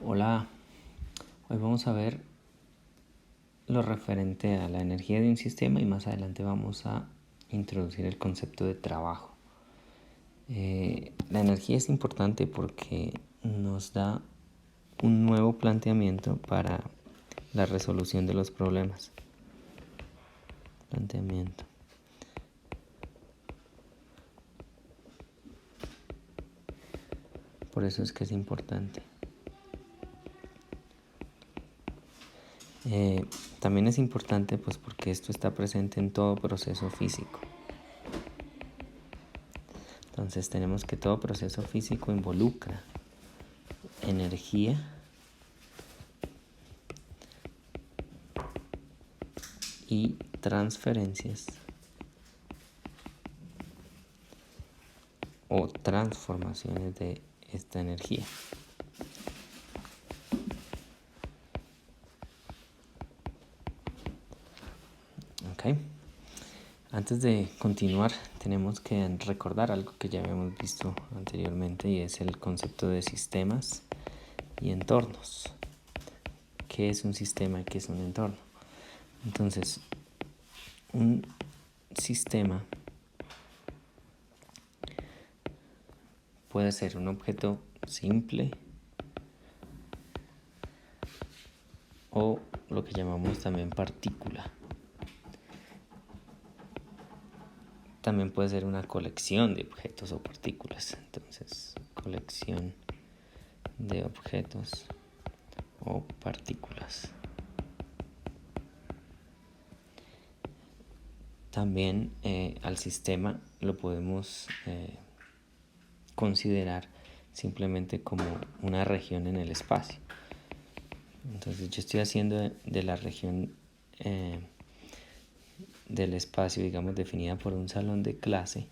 Hola, hoy vamos a ver lo referente a la energía de un sistema y más adelante vamos a introducir el concepto de trabajo. La energía es importante porque nos da un nuevo planteamiento para la resolución de los problemas. Por eso es que es importante. También es importante pues porque esto está presente en todo proceso físico. Entonces tenemos que todo proceso físico involucra energía y transferencias o transformaciones de esta energía. Ok. Antes de continuar, tenemos que recordar algo que ya habíamos visto anteriormente y es el concepto de sistemas y entornos. ¿Qué es un sistema y qué es un entorno? Entonces, un sistema puede ser un objeto simple o lo que llamamos también partícula. También puede ser una colección de objetos o partículas. Entonces, colección de objetos o partículas. También al sistema lo podemos considerar simplemente como una región en el espacio. Entonces yo estoy haciendo de la región del espacio, digamos, definida por un salón de clase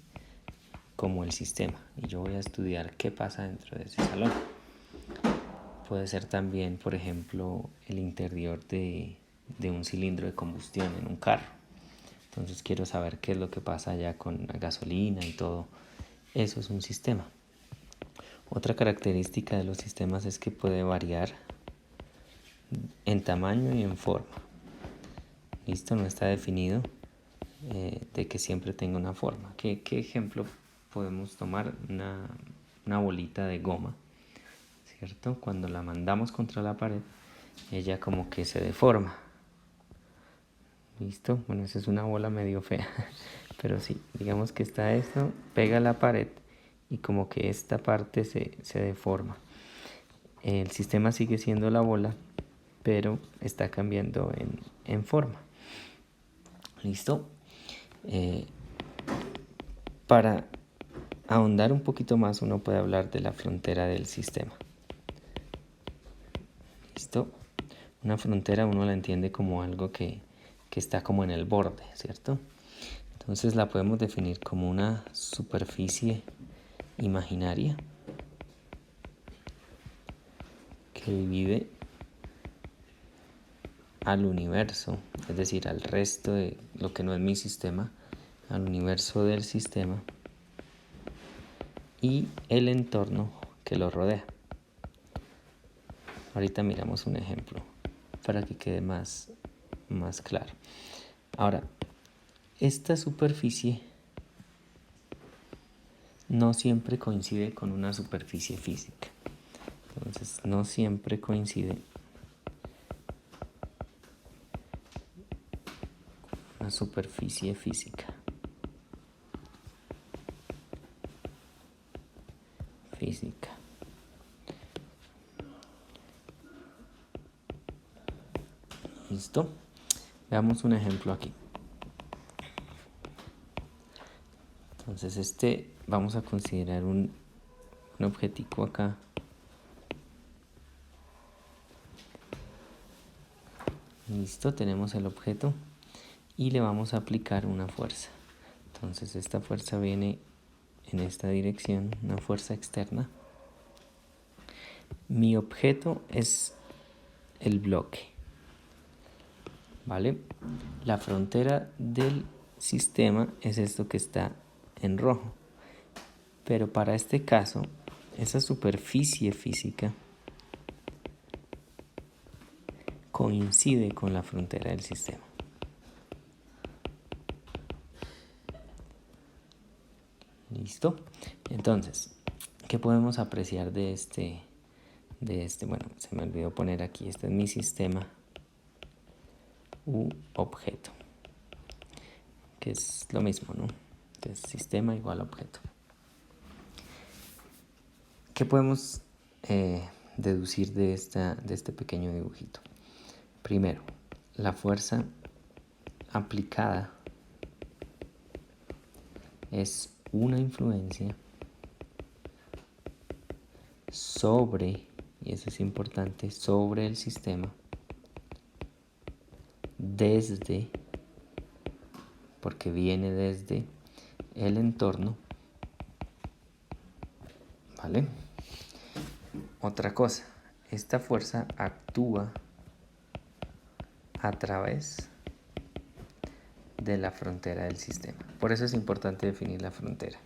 como el sistema. Y yo voy a estudiar qué pasa dentro de ese salón. Puede ser también, por ejemplo, el interior de un cilindro de combustión en un carro. Entonces quiero saber qué es lo que pasa allá con la gasolina y todo. Eso es un sistema. Otra característica de los sistemas es que puede variar en tamaño y en forma. ¿Listo? No está definido de que siempre tenga una forma. ¿Qué ejemplo podemos tomar? Una bolita de goma, ¿cierto? Cuando la mandamos contra la pared, ella como que se deforma. ¿Listo? Bueno, esa es una bola medio fea. Pero sí, digamos que está esto, pega a la pared y como que esta parte se deforma. El sistema sigue siendo la bola, pero está cambiando en forma. ¿Listo? Para ahondar un poquito más, uno puede hablar de la frontera del sistema. ¿Listo? Una frontera uno la entiende como algo que está como en el borde, ¿cierto? Entonces la podemos definir como una superficie imaginaria que divide al universo, es decir, al resto de lo que no es mi sistema, al universo del sistema y el entorno que lo rodea. Ahorita miramos un ejemplo para que quede más claro. Ahora, esta superficie no siempre coincide con una superficie física. Entonces, no siempre coincide una superficie física. ¿Listo? Veamos un ejemplo aquí. Entonces vamos a considerar un objetico acá. Listo, tenemos el objeto y le vamos a aplicar una fuerza. Entonces esta fuerza viene en esta dirección, una fuerza externa. Mi objeto es el bloque, ¿vale? La frontera del sistema es esto que está en rojo. Pero para este caso, esa superficie física coincide con la frontera del sistema. ¿Listo? Entonces, ¿qué podemos apreciar de este? Bueno, se me olvidó poner aquí, este es mi sistema u objeto, que es lo mismo, ¿no? Entonces, sistema igual a objeto. ¿Qué podemos deducir de este pequeño dibujito? Primero, la fuerza aplicada es una influencia sobre, y eso es importante, sobre el sistema desde, porque viene desde el entorno, ¿vale? Otra cosa, esta fuerza actúa a través de la frontera del sistema. Por eso es importante definir la frontera.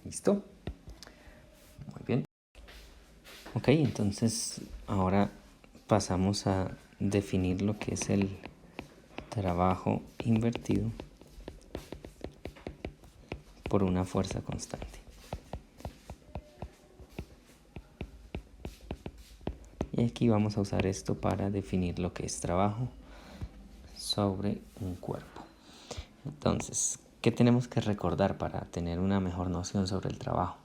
¿Listo? Muy bien. Ok, entonces ahora pasamos a definir lo que es el trabajo invertido por una fuerza constante. Y aquí vamos a usar esto para definir lo que es trabajo sobre un cuerpo. Entonces, ¿qué tenemos que recordar para tener una mejor noción sobre el trabajo?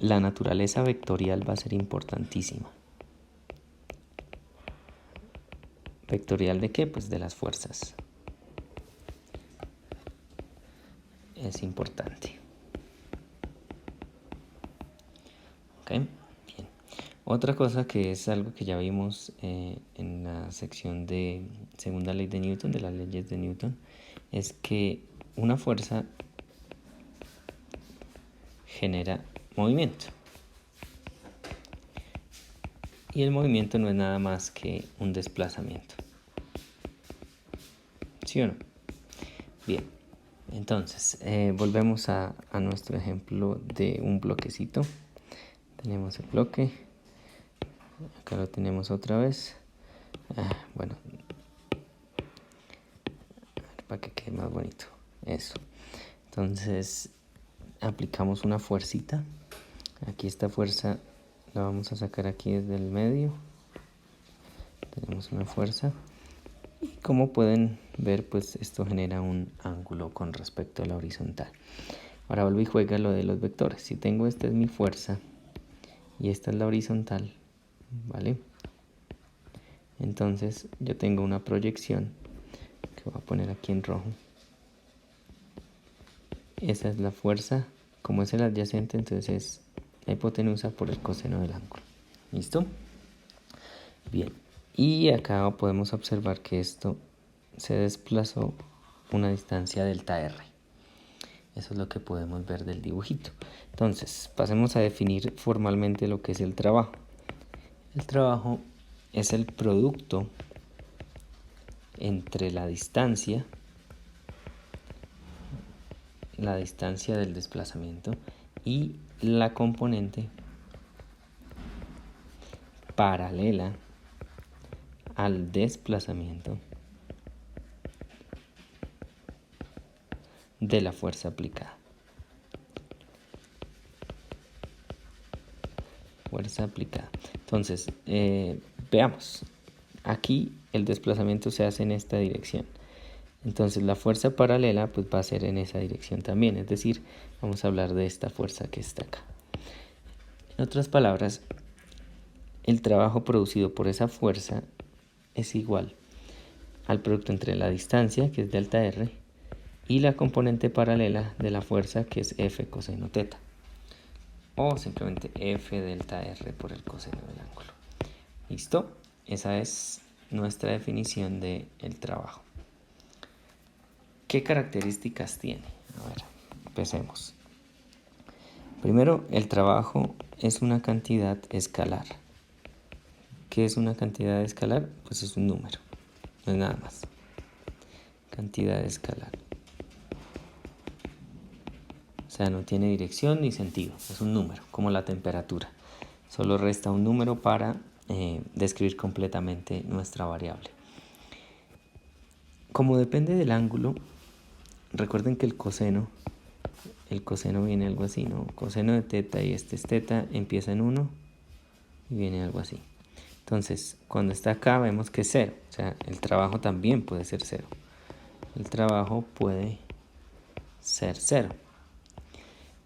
La naturaleza vectorial va a ser importantísima. ¿Vectorial de qué? Pues de las fuerzas. Es importante. ¿Ok? Bien. Otra cosa que es algo que ya vimos en la sección de segunda ley de Newton, de las leyes de Newton, es que una fuerza genera movimiento. Y el movimiento no es nada más que un desplazamiento. ¿Sí o no? Bien, entonces volvemos a nuestro ejemplo de un bloquecito. Tenemos el bloque, acá lo tenemos otra vez. Bueno, para que quede más bonito, eso. Entonces aplicamos una fuercita. Aquí esta fuerza la vamos a sacar aquí desde el medio. Tenemos una fuerza. Y como pueden ver, pues esto genera un ángulo con respecto a la horizontal. Ahora vuelvo y juega lo de los vectores. Si tengo esta es mi fuerza y esta es la horizontal, ¿vale? Entonces yo tengo una proyección que voy a poner aquí en rojo. Esa es la fuerza, como es el adyacente, entonces es la hipotenusa por el coseno del ángulo. ¿Listo? Bien. Y acá podemos observar que esto se desplazó una distancia delta R. Eso es lo que podemos ver del dibujito. Entonces, pasemos a definir formalmente lo que es el trabajo. El trabajo es el producto entre la distancia del desplazamiento y la componente paralela al desplazamiento de la fuerza aplicada. Fuerza aplicada. Entonces, veamos. Aquí el desplazamiento se hace en esta dirección. Entonces la fuerza paralela pues va a ser en esa dirección también. Es decir, vamos a hablar de esta fuerza que está acá. En otras palabras, el trabajo producido por esa fuerza es igual al producto entre la distancia, que es delta R, y la componente paralela de la fuerza, que es F coseno teta. O simplemente F delta R por el coseno del ángulo. ¿Listo? Esa es nuestra definición del trabajo. ¿Qué características tiene? A ver, empecemos. Primero, el trabajo es una cantidad escalar. ¿Qué es una cantidad escalar? Pues es un número, no es nada más. Cantidad escalar. O sea, no tiene dirección ni sentido, es un número, como la temperatura. Solo resta un número para describir completamente nuestra variable. Como depende del ángulo, recuerden que el coseno viene algo así, ¿no? Coseno de teta y este es teta, empieza en 1 y viene algo así. Entonces, cuando está acá vemos que es 0, o sea, el trabajo también puede ser 0. El trabajo puede ser 0.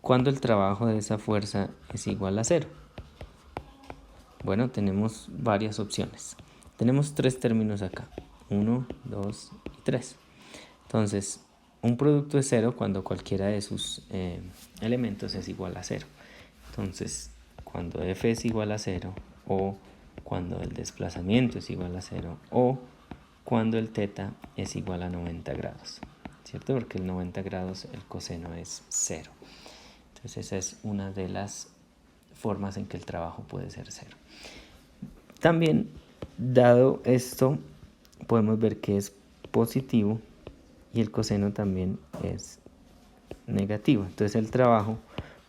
¿Cuándo el trabajo de esa fuerza es igual a 0? Bueno, tenemos varias opciones. Tenemos 3 términos acá, 1, 2 y 3. Entonces, un producto es 0 cuando cualquiera de sus elementos es igual a 0. Entonces, cuando f es igual a 0, o cuando el desplazamiento es igual a 0, o cuando el teta es igual a 90 grados, ¿cierto? Porque el 90 grados el coseno es 0. Entonces esa es una de las formas en que el trabajo puede ser 0. También, dado esto, podemos ver que es positivo y el coseno también es negativo. Entonces el trabajo,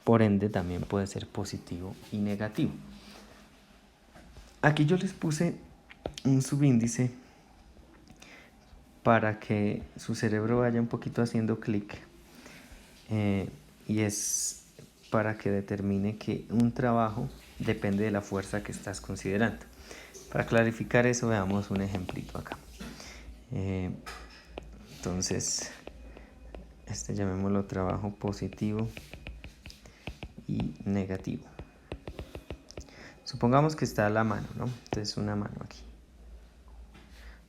por ende, también puede ser positivo y negativo. Aquí yo les puse un subíndice para que su cerebro vaya un poquito haciendo clic, y es para que determine que un trabajo depende de la fuerza que estás considerando. Para clarificar eso, veamos un ejemplito acá. Entonces, llamémoslo trabajo positivo y negativo. Supongamos que está la mano, ¿no? Entonces una mano aquí.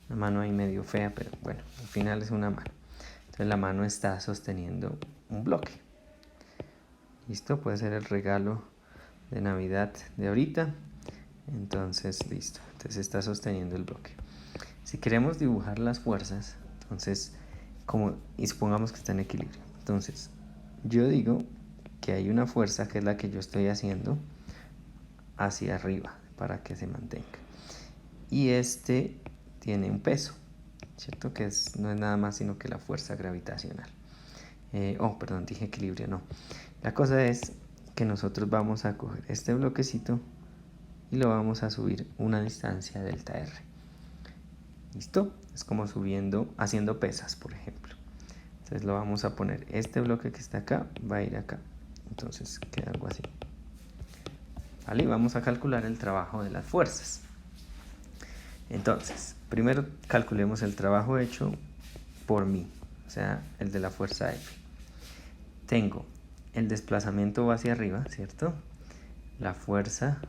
Una mano ahí medio fea, pero bueno, al final es una mano. Entonces la mano está sosteniendo un bloque. ¿Listo? Puede ser el regalo de Navidad de ahorita. Entonces, listo. Entonces está sosteniendo el bloque. Si queremos dibujar las fuerzas, entonces, y supongamos que está en equilibrio. Entonces, yo digo que hay una fuerza que es la que yo estoy haciendo hacia arriba para que se mantenga. Y este tiene un peso, ¿cierto? Que no es nada más sino que la fuerza gravitacional. Perdón, dije equilibrio, no. La cosa es que nosotros vamos a coger este bloquecito y lo vamos a subir una distancia delta R. ¿Listo? Es como haciendo pesas, por ejemplo. Entonces lo vamos a poner, este bloque que está acá va a ir acá. Entonces queda algo así. ¿Vale? Y vamos a calcular el trabajo de las fuerzas. Entonces, primero calculemos el trabajo hecho por mí, o sea, el de la fuerza F. Tengo el desplazamiento va hacia arriba, ¿cierto? La fuerza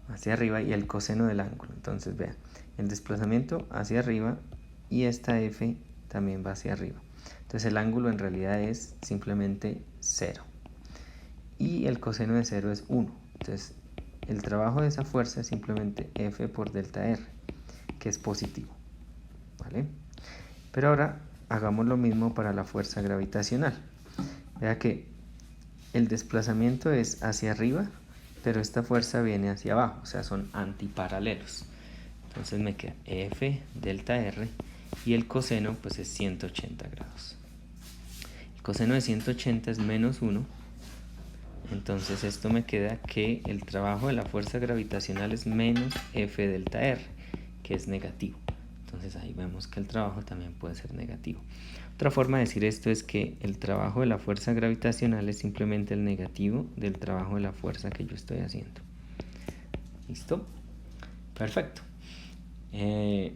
hacia arriba y el coseno del ángulo. Entonces, vean, el desplazamiento hacia arriba y esta F también va hacia arriba. Entonces el ángulo en realidad es simplemente 0. Y el coseno de 0 es 1. Entonces el trabajo de esa fuerza es simplemente F por delta R, que es positivo. ¿Vale? Pero ahora hagamos lo mismo para la fuerza gravitacional. Vea que el desplazamiento es hacia arriba, pero esta fuerza viene hacia abajo, o sea, son antiparalelos. Entonces me queda F delta R y el coseno pues es 180 grados. El coseno de 180 es menos 1, entonces esto me queda que el trabajo de la fuerza gravitacional es menos F delta R, que es negativo. Entonces ahí vemos que el trabajo también puede ser negativo. Otra forma de decir esto es que el trabajo de la fuerza gravitacional es simplemente el negativo del trabajo de la fuerza que yo estoy haciendo. ¿Listo? Perfecto. Bien,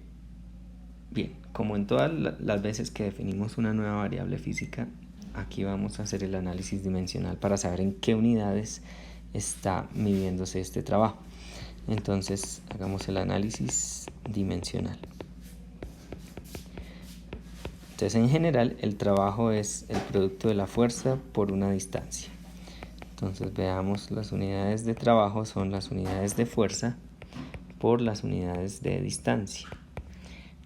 como en todas las veces que definimos una nueva variable física, aquí vamos a hacer el análisis dimensional para saber en qué unidades está midiéndose este trabajo. Entonces hagamos el análisis dimensional. Entonces en general el trabajo es el producto de la fuerza por una distancia. Entonces veamos, las unidades de trabajo son las unidades de fuerza por las unidades de distancia.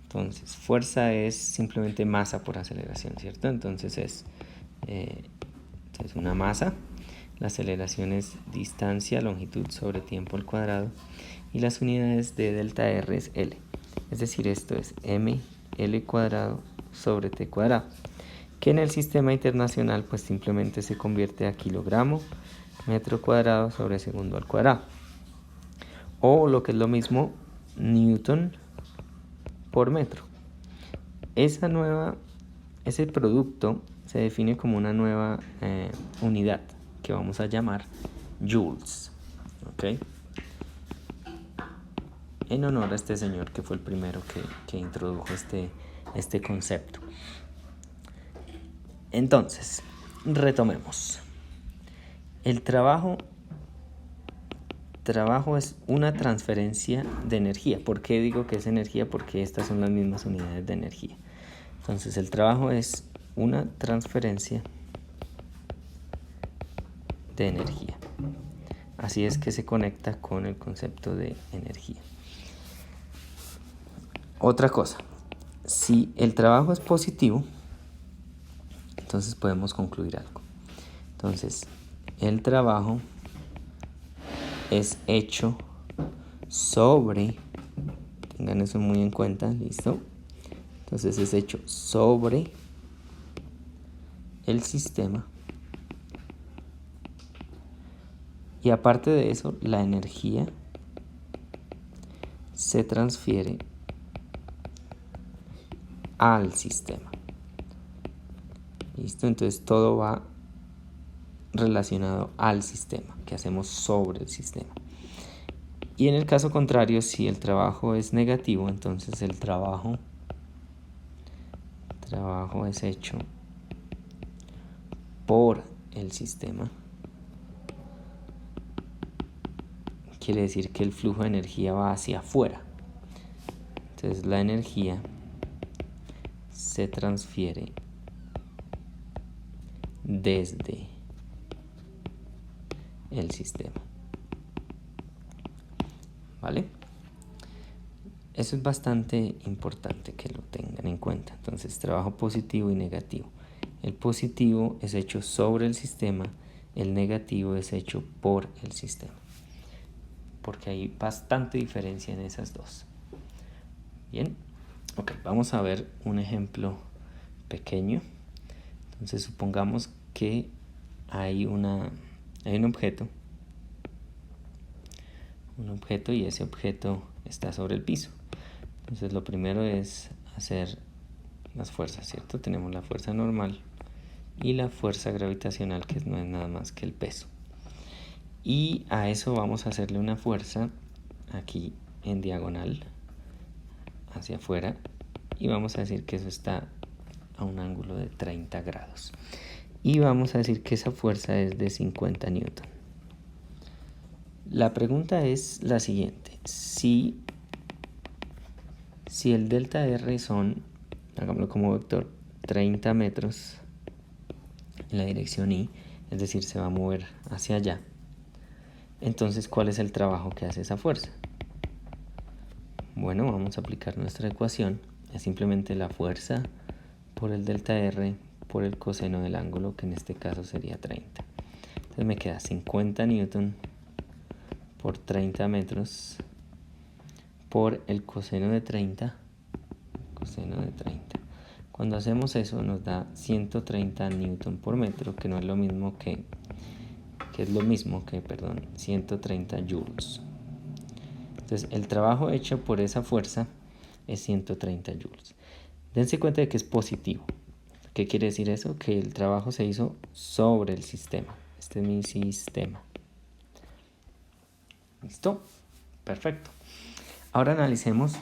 Entonces fuerza es simplemente masa por aceleración, ¿cierto? Entonces es una masa, la aceleración es distancia, longitud sobre tiempo al cuadrado y las unidades de delta R es L. Es decir, esto es mL cuadrado sobre t cuadrado, que en el sistema internacional pues simplemente se convierte a kilogramo metro cuadrado sobre segundo al cuadrado. o lo que es lo mismo, newton por metro. Ese producto se define como una nueva unidad que vamos a llamar joules, ¿ok? En honor a este señor que fue el primero que introdujo este concepto. Entonces, retomemos. El trabajo es una transferencia de energía. ¿Por qué digo que es energía? Porque estas son las mismas unidades de energía. Entonces, el trabajo es una transferencia de energía. Así es que se conecta con el concepto de energía. Otra cosa, si el trabajo es positivo, entonces podemos concluir algo. Entonces, el trabajo es hecho sobre, tengan eso muy en cuenta, ¿listo? Entonces es hecho sobre el sistema. Y aparte de eso, la energía se transfiere al sistema. ¿Listo? Entonces todo va relacionado al sistema, que hacemos sobre el sistema. Y en el caso contrario, si el trabajo es negativo, entonces el trabajo es hecho por el sistema. Quiere decir que el flujo de energía va hacia afuera. Entonces la energía se transfiere desde el sistema. ¿Vale? Eso es bastante importante que lo tengan en cuenta. Entonces, trabajo positivo y negativo. El positivo es hecho sobre el sistema, el negativo es hecho por el sistema. Porque hay bastante diferencia en esas dos. Bien, ok, vamos a ver un ejemplo pequeño. Entonces, supongamos que hay un objeto y ese objeto está sobre el piso. Entonces lo primero es hacer las fuerzas, ¿cierto? Tenemos la fuerza normal y la fuerza gravitacional, que no es nada más que el peso. Y a eso vamos a hacerle una fuerza aquí en diagonal hacia afuera y vamos a decir que eso está a un ángulo de 30 grados. Y vamos a decir que esa fuerza es de 50 newton. La pregunta es la siguiente: si el delta R son, hagámoslo como vector, 30 metros en la dirección Y, es decir, se va a mover hacia allá, entonces ¿cuál es el trabajo que hace esa fuerza? Bueno, vamos a aplicar nuestra ecuación. Es simplemente la fuerza por el delta R por el coseno del ángulo, que en este caso sería 30. Entonces me queda 50 newton por 30 metros por el coseno de 30. Cuando hacemos eso nos da 130 newton por metro, que no es lo mismo que 130 joules. Entonces el trabajo hecho por esa fuerza es 130 joules. Dense cuenta de que es positivo. ¿Qué quiere decir eso? Que el trabajo se hizo sobre el sistema. Este es mi sistema. ¿Listo? Perfecto. Ahora analicemos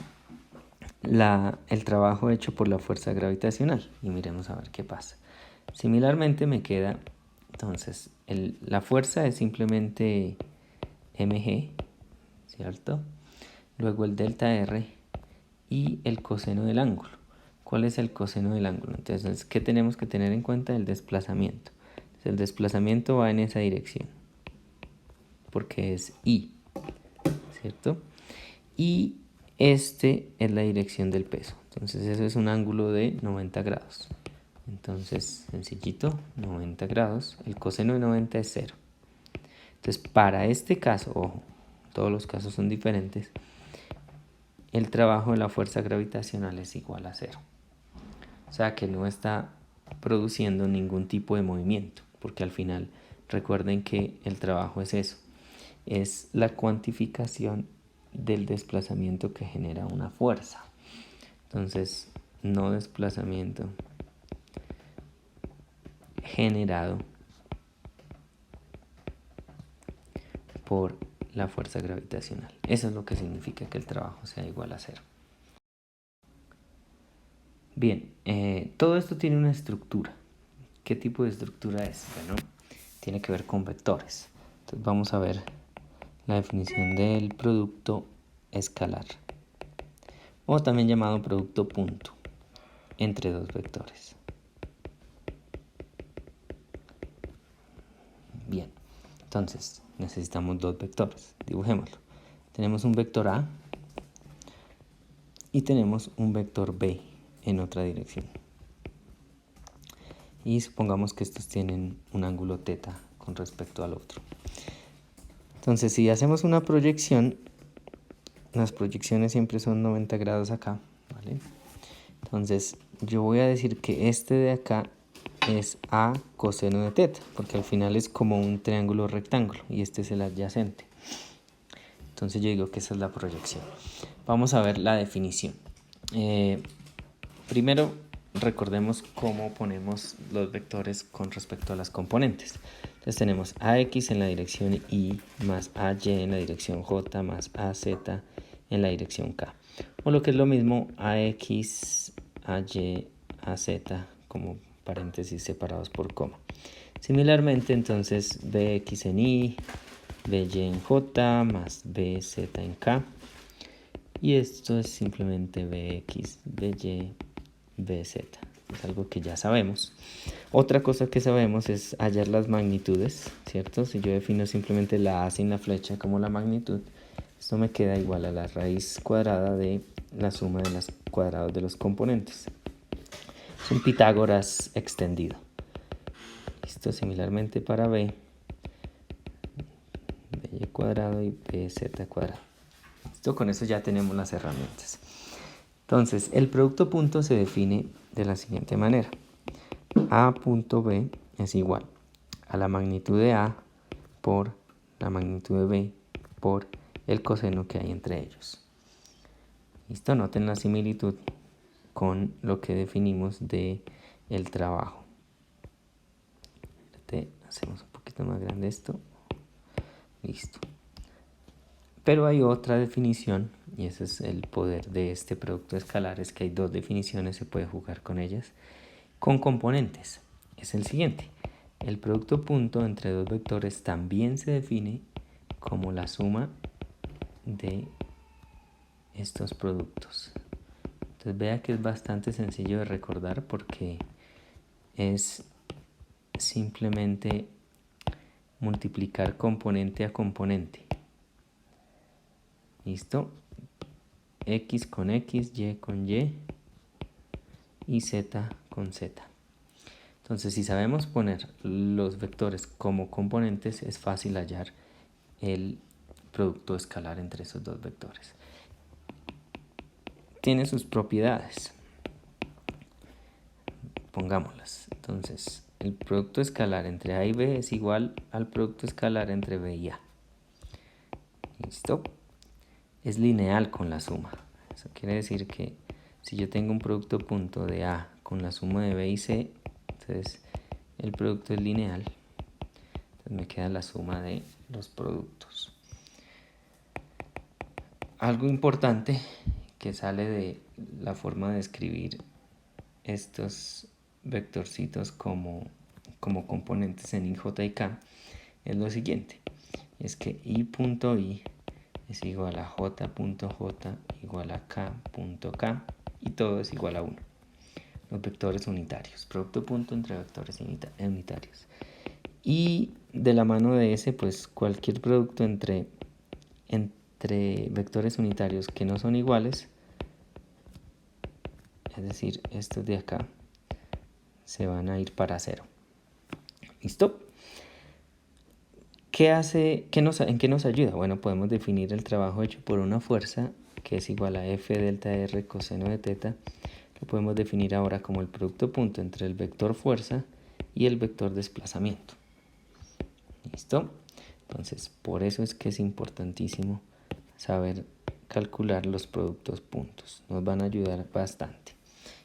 el trabajo hecho por la fuerza gravitacional y miremos a ver qué pasa. Similarmente me queda, entonces, la fuerza es simplemente mg, ¿cierto? Luego el delta R y el coseno del ángulo. ¿Cuál es el coseno del ángulo? Entonces, ¿qué tenemos que tener en cuenta? El desplazamiento. Entonces, el desplazamiento va en esa dirección, porque es I, ¿cierto? Y este es la dirección del peso. Entonces, eso es un ángulo de 90 grados. Entonces, sencillito, 90 grados. El coseno de 90 es 0. Entonces, para este caso, ojo, todos los casos son diferentes, el trabajo de la fuerza gravitacional es igual a 0. O sea que no está produciendo ningún tipo de movimiento, porque al final recuerden que el trabajo es eso, es la cuantificación del desplazamiento que genera una fuerza. Entonces, no desplazamiento generado por la fuerza gravitacional. Eso es lo que significa que el trabajo sea igual a cero. Bien, todo esto tiene una estructura. ¿Qué tipo de estructura es? Bueno, tiene que ver con vectores. Entonces vamos a ver la definición del producto escalar, o también llamado producto punto, entre dos vectores. Bien, entonces necesitamos dos vectores. Dibujémoslo. Tenemos un vector A y tenemos un vector B en otra dirección. Y supongamos que estos tienen un ángulo θ con respecto al otro. Entonces, si hacemos una proyección, las proyecciones siempre son 90 grados acá, ¿vale? Entonces, yo voy a decir que este de acá es A coseno de θ, porque al final es como un triángulo rectángulo y este es el adyacente. Entonces yo digo que esa es la proyección. Vamos a ver la definición. Primero, recordemos cómo ponemos los vectores con respecto a las componentes. Entonces tenemos AX en la dirección Y más AY en la dirección J más AZ en la dirección K. O lo que es lo mismo, AX, AY, AZ como paréntesis separados por coma. Similarmente, entonces BX en Y, BY en J más BZ en K. Y esto es simplemente BX, BY, BZ. Es algo que ya sabemos. Otra cosa que sabemos es hallar las magnitudes, ¿cierto? Si yo defino simplemente la A sin la flecha como la magnitud, esto me queda igual a la raíz cuadrada de la suma de los cuadrados de los componentes. Es un Pitágoras extendido. Listo, similarmente para B, BY cuadrado y BZ cuadrado. Listo, con eso ya tenemos las herramientas. Entonces, el producto punto se define de la siguiente manera. A punto B es igual a la magnitud de A por la magnitud de B por el coseno que hay entre ellos. Listo, noten la similitud con lo que definimos de el trabajo. Hacemos un poquito más grande esto. Listo. Pero hay otra definición, y ese es el poder de este producto escalar, es que hay dos definiciones, se puede jugar con ellas, con componentes. Es el siguiente. El producto punto entre dos vectores también se define como la suma de estos productos. Entonces vea que es bastante sencillo de recordar porque es simplemente multiplicar componente a componente. ¿Listo? X con X, Y con Y y Z con Z. Entonces, si sabemos poner los vectores como componentes, es fácil hallar el producto escalar entre esos dos vectores. Tiene sus propiedades. Pongámoslas. Entonces, el producto escalar entre A y B es igual al producto escalar entre B y A. ¿Listo? Es lineal con la suma. Eso quiere decir que si yo tengo un producto punto de A con la suma de B y C, entonces el producto es lineal. Entonces me queda la suma de los productos. Algo importante que sale de la forma de escribir estos vectorcitos como componentes en I, J y K es lo siguiente. Es que I.I es igual a J.J igual a K.K y todo es igual a 1. Los vectores unitarios. Producto punto entre vectores unitarios. Y de la mano de ese, pues cualquier producto entre vectores unitarios que no son iguales, es decir, estos de acá, se van a ir para 0. ¿Listo? ¿En qué nos ayuda? Bueno, podemos definir el trabajo hecho por una fuerza que es igual a F delta R coseno de θ. Lo podemos definir ahora como el producto punto entre el vector fuerza y el vector desplazamiento. ¿Listo? Entonces, por eso es que es importantísimo saber calcular los productos puntos. Nos van a ayudar bastante.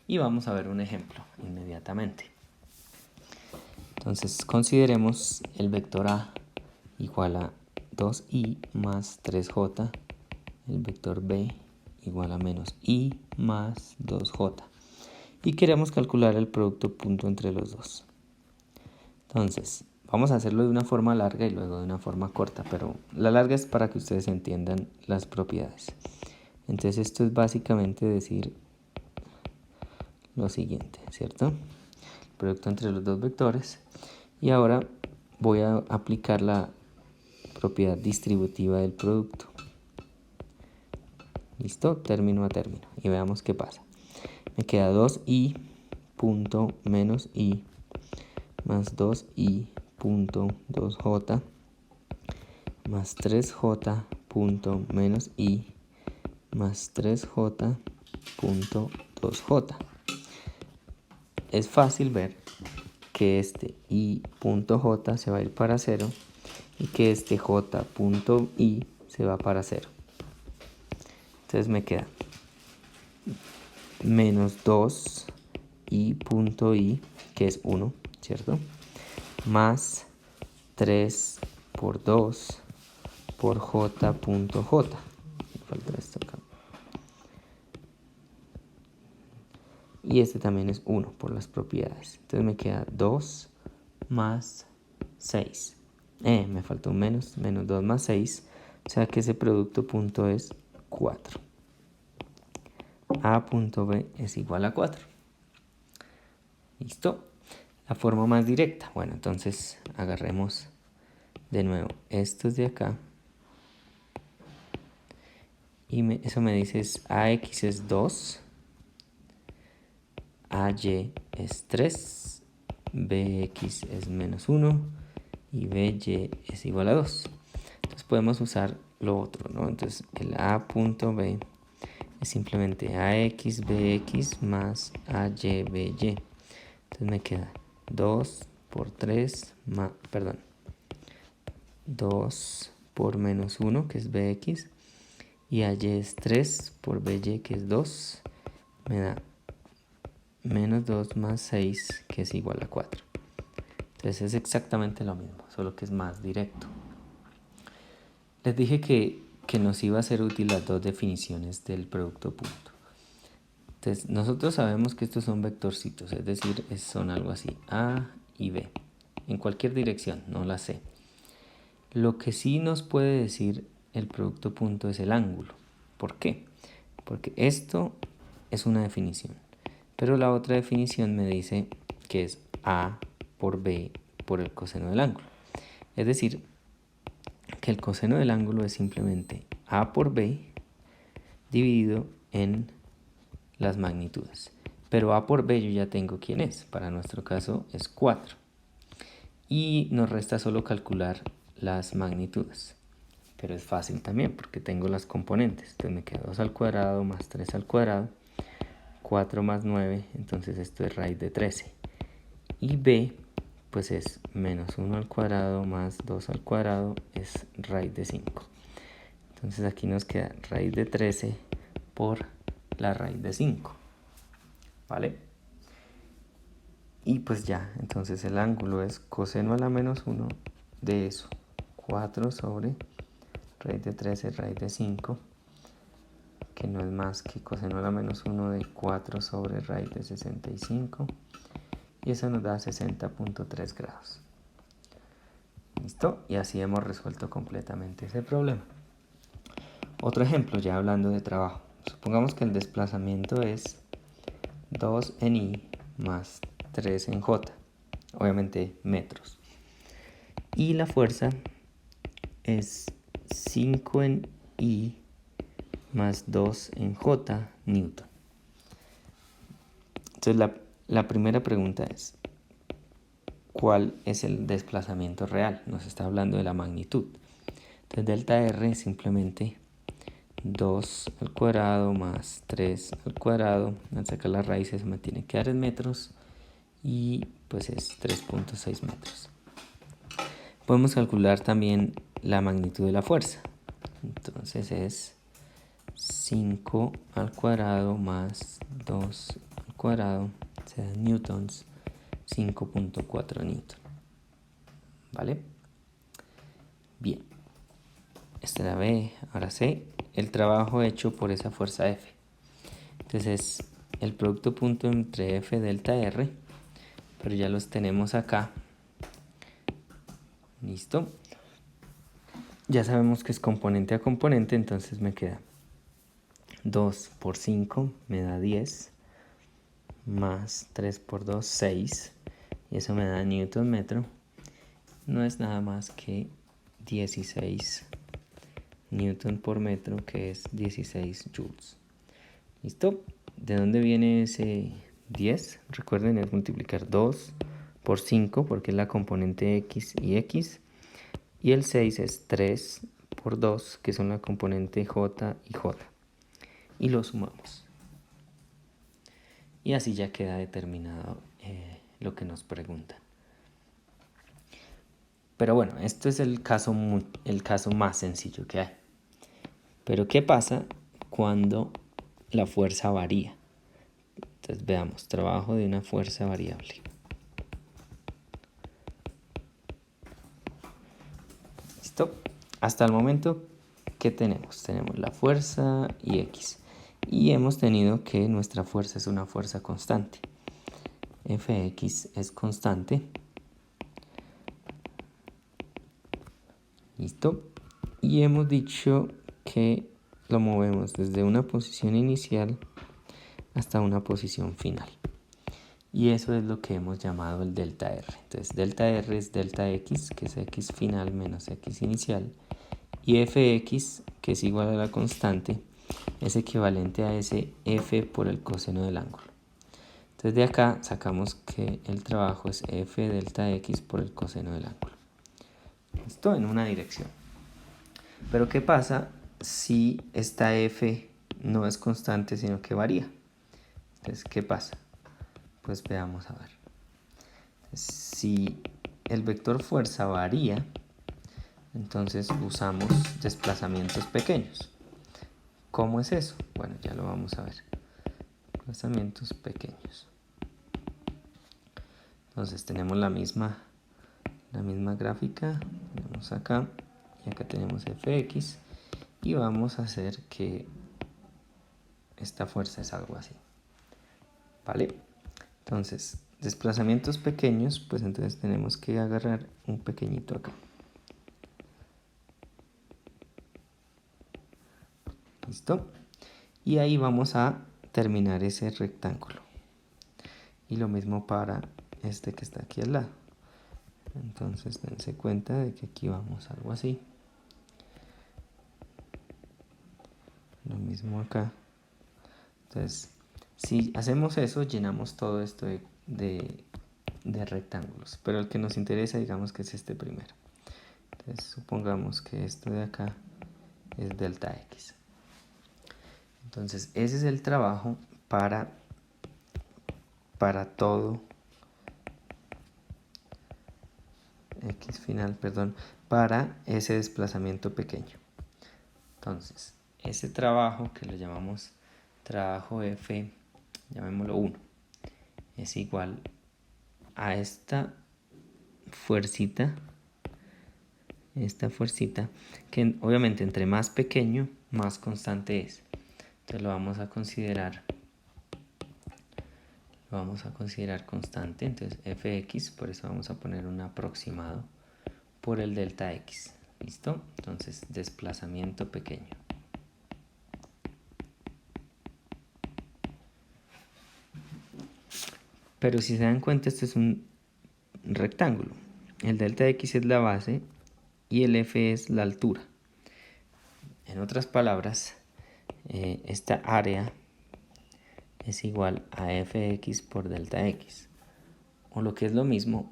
Y vamos a ver un ejemplo inmediatamente. Entonces consideremos el vector A igual a 2i más 3j, el vector B igual a menos i más 2j. Y queremos calcular el producto punto entre los dos. Entonces, vamos a hacerlo de una forma larga y luego de una forma corta, pero la larga es para que ustedes entiendan las propiedades. Entonces esto es básicamente decir lo siguiente, ¿cierto? El producto entre los dos vectores. Y ahora voy a aplicar la propiedad distributiva del producto. ¿Listo? Término a término. Y veamos qué pasa. Me queda 2i punto menos i más 2i punto 2j más 3j punto menos i más 3j punto 2j. Es fácil ver que este i punto j se va a ir para 0 y que este j punto i se va para 0. Entonces me queda menos 2 i punto i, que es 1, ¿cierto? Más 3 por 2 por j punto j. Me falta esto acá. Y este también es 1 por las propiedades. Entonces me queda 2 más 6. Me falta un menos 2 más 6. O sea que ese producto punto es 4. A punto B es igual a 4. ¿Listo? La forma más directa. Bueno, entonces agarremos de nuevo estos de acá. Y eso me dice es AX es 2. AY es 3. BX es menos 1. Y BY es igual a 2. Entonces podemos usar lo otro, ¿no? Entonces el A punto B es simplemente AX BX más AY BY. Entonces me queda 2 por 3, perdón, 2 por menos 1, que es BX, y AY es 3 por BY, que es 2, me da menos 2 más 6, que es igual a 4. Entonces es exactamente lo mismo, solo que es más directo. Les dije que nos iba a ser útil las dos definiciones del producto punto. Entonces nosotros sabemos que estos son vectorcitos, es decir, son algo así, A y B, en cualquier dirección, no la sé. Lo que sí nos puede decir el producto punto es el ángulo. ¿Por qué? Porque esto es una definición, pero la otra definición me dice que es A por B por el coseno del ángulo. Es decir, que el coseno del ángulo es simplemente A por B dividido en las magnitudes. Pero A por B yo ya tengo quién es. Para nuestro caso es 4. Y nos resta solo calcular las magnitudes. Pero es fácil también porque tengo las componentes. Entonces me queda 2 al cuadrado más 3 al cuadrado. 4 más 9. Entonces esto es raíz de 13. Y B pues es menos 1 al cuadrado más 2 al cuadrado es raíz de 5. Entonces aquí nos queda raíz de 13 por la raíz de 5. ¿Vale? Y pues ya, entonces el ángulo es coseno a la menos 1 de eso. 4 sobre raíz de 13 raíz de 5, que no es más que coseno a la menos 1 de 4 sobre raíz de 65. Y eso nos da 60.3 grados. ¿Listo? Y así hemos resuelto completamente ese problema. Otro ejemplo, ya hablando de trabajo. Supongamos que el desplazamiento es 2 en i más 3 en j. Obviamente metros. Y la fuerza es 5 en i más 2 en j newton. Entonces la primera pregunta es, ¿cuál es el desplazamiento real? Nos está hablando de la magnitud. Entonces delta R es simplemente 2 al cuadrado más 3 al cuadrado. Al sacar las raíces me tiene que dar en metros y pues es 3.6 metros. Podemos calcular también la magnitud de la fuerza. Entonces es 5 al cuadrado más 2 al cuadrado se da newtons, 5.4 newton. ¿Vale? Bien. Esta era B, ahora C, el trabajo hecho por esa fuerza F. Entonces, el producto punto entre F delta R, pero ya los tenemos acá. Listo. Ya sabemos que es componente a componente, entonces me queda 2 por 5 me da 10, más 3 por 2, 6, y eso me da newton metro. No es nada más que 16 newton por metro, que es 16 joules. ¿Listo? ¿De dónde viene ese 10? Recuerden, es multiplicar 2 por 5, porque es la componente x y x. Y el 6 es 3 por 2, que son la componente j y j. Y lo sumamos. Y así ya queda determinado lo que nos preguntan. Pero bueno, esto es el caso más sencillo que hay. Pero ¿qué pasa cuando la fuerza varía? Entonces veamos, trabajo de una fuerza variable. ¿Listo? Hasta el momento, ¿qué tenemos? Tenemos la fuerza y x. Y hemos tenido que nuestra fuerza es una fuerza constante. Fx es constante. ¿Listo? Y hemos dicho que lo movemos desde una posición inicial hasta una posición final. Y eso es lo que hemos llamado el delta R. Entonces, delta R es delta X, que es X final menos X inicial. Y Fx, que es igual a la constante, es equivalente a ese F por el coseno del ángulo. Entonces, de acá sacamos que el trabajo es F delta X por el coseno del ángulo. Esto en una dirección. Pero ¿qué pasa si esta F no es constante, sino que varía? Entonces, ¿qué pasa? Pues veamos a ver. Si el vector fuerza varía, entonces usamos desplazamientos pequeños. ¿Cómo es eso? Bueno, ya lo vamos a ver. Desplazamientos pequeños. Entonces tenemos la misma gráfica. Tenemos acá y acá tenemos Fx. Y vamos a hacer que esta fuerza es algo así. ¿Vale? Entonces, desplazamientos pequeños, pues entonces tenemos que agarrar un pequeñito acá. ¿Listo? Y ahí vamos a terminar ese rectángulo. Y lo mismo para este que está aquí al lado. Entonces dense cuenta de que aquí vamos algo así. Lo mismo acá. Entonces, si hacemos eso, llenamos todo esto de rectángulos. Pero el que nos interesa, digamos que es este primero. Entonces, supongamos que esto de acá es delta X. Entonces, ese es el trabajo para todo X final, perdón, para ese desplazamiento pequeño. Entonces, ese trabajo que lo llamamos trabajo F, llamémoslo 1, es igual a esta fuercita, que obviamente entre más pequeño, más constante es. Entonces lo vamos a considerar constante. Entonces Fx, por eso vamos a poner un aproximado por el delta X. ¿Listo? Entonces desplazamiento pequeño. Pero si se dan cuenta, este es un rectángulo. El delta X es la base y el F es la altura. En otras palabras, esta área es igual a Fx por delta X. O lo que es lo mismo,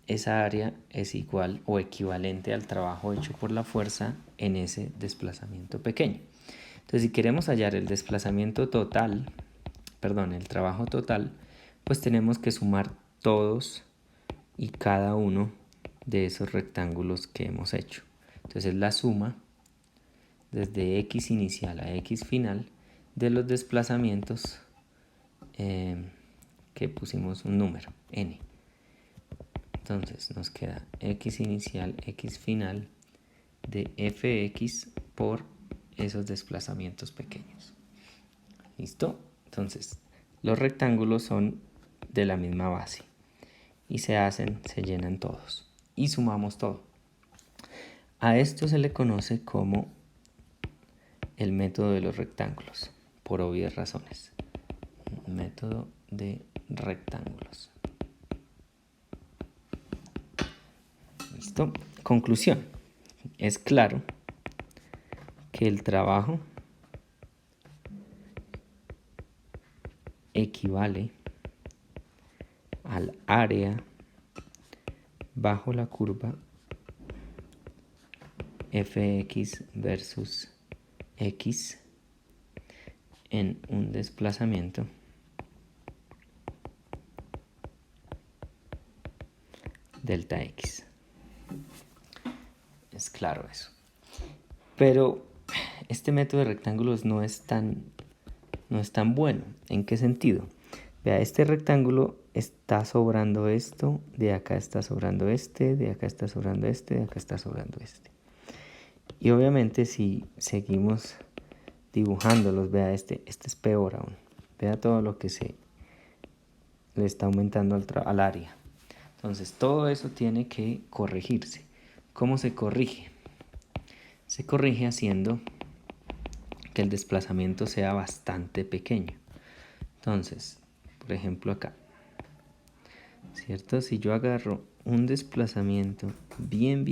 esa área es igual o equivalente al trabajo hecho por la fuerza en ese desplazamiento pequeño. Entonces, si queremos hallar el desplazamiento total, el trabajo total, pues tenemos que sumar todos y cada uno de esos rectángulos que hemos hecho. Entonces, la suma desde x inicial a x final de los desplazamientos que pusimos un número, n. Entonces nos queda x inicial, x final de fx por esos desplazamientos pequeños. ¿Listo? Entonces los rectángulos son de la misma base y se llenan todos y sumamos todo. A esto se le conoce como el método de los rectángulos, por obvias razones. Método de rectángulos. ¿Listo? Conclusión. Es claro que el trabajo equivale al área bajo la curva fx versus x en un desplazamiento delta x. Es claro eso. Pero este método de rectángulos no es tan bueno. ¿En qué sentido? Vea, este rectángulo está sobrando esto, de acá está sobrando este, de acá está sobrando este, de acá está sobrando este. Y obviamente si seguimos dibujándolos, vea este es peor aún. Vea todo lo que se le está aumentando al área. Entonces todo eso tiene que corregirse. ¿Cómo se corrige? Se corrige haciendo que el desplazamiento sea bastante pequeño. Entonces, por ejemplo acá, ¿cierto? Si yo agarro un desplazamiento bien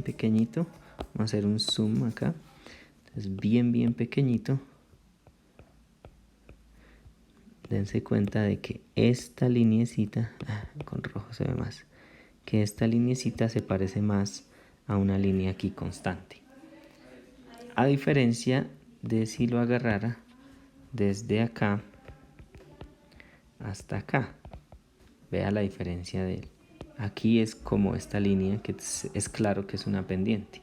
pequeñito, vamos a hacer un zoom acá, entonces bien pequeñito, dense cuenta de que esta lineecita, con rojo se ve más, que esta lineecita se parece más a una línea aquí constante. A diferencia de si lo agarrara desde acá hasta acá. Vea la diferencia de él. Aquí es como esta línea que es claro que es una pendiente.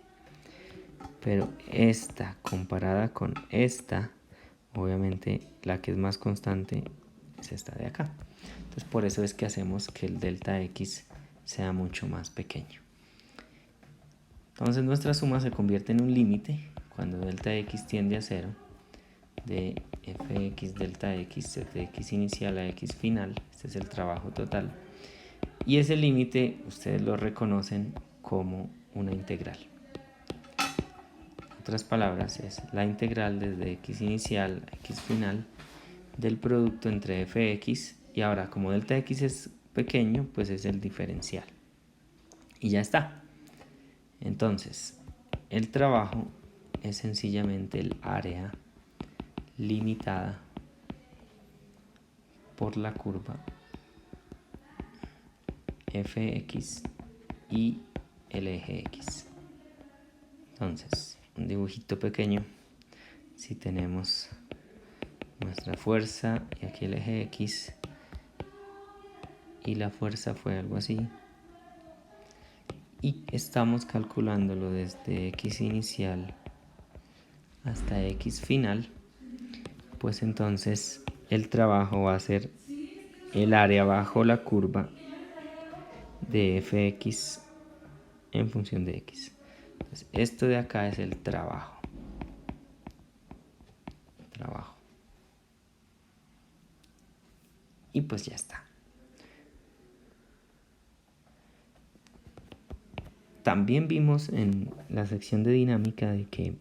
Pero esta comparada con esta, obviamente la que es más constante es esta de acá. Entonces por eso es que hacemos que el delta x sea mucho más pequeño. Entonces nuestra suma se convierte en un límite cuando delta x tiende a 0 de fx delta x de x inicial a x final. Este es el trabajo total. Y ese límite ustedes lo reconocen como una integral. En otras palabras, es la integral desde x inicial a x final del producto entre fx, y ahora como delta x es pequeño, pues es el diferencial. Y ya está. Entonces, el trabajo es sencillamente el área limitada por la curva fx y el eje x. Entonces, un dibujito pequeño. Si tenemos nuestra fuerza y aquí el eje x, y la fuerza fue algo así, y estamos calculándolo desde x inicial hasta x final, pues entonces el trabajo va a ser el área bajo la curva de fx en función de x. Entonces, esto de acá es el trabajo. Y pues ya está. También vimos en la sección de dinámica de que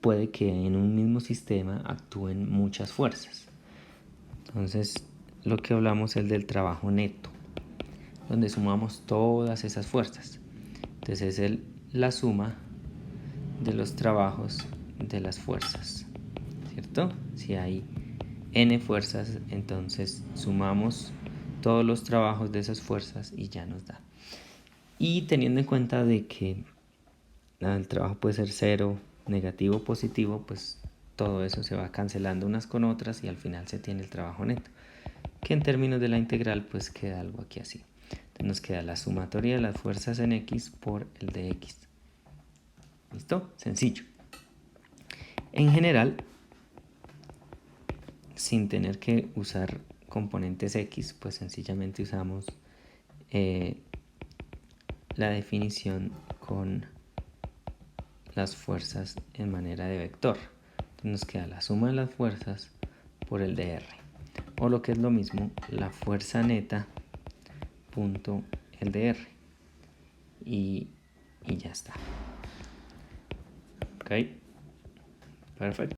puede que en un mismo sistema actúen muchas fuerzas. Entonces, lo que hablamos es del trabajo neto, donde sumamos todas esas fuerzas. Entonces es la suma de los trabajos de las fuerzas, ¿cierto? Si hay n fuerzas, entonces sumamos todos los trabajos de esas fuerzas y ya nos da. Y teniendo en cuenta de que el trabajo puede ser 0, negativo, positivo, pues todo eso se va cancelando unas con otras y al final se tiene el trabajo neto, que en términos de la integral pues queda algo aquí así. Entonces nos queda la sumatoria de las fuerzas en x por el de x. ¿Listo? Sencillo. En general, sin tener que usar componentes X, pues sencillamente usamos la definición con las fuerzas en manera de vector. Entonces nos queda la suma de las fuerzas por el de R. O lo que es lo mismo, la fuerza neta punto el de R. Y ya está. Ok. Perfecto.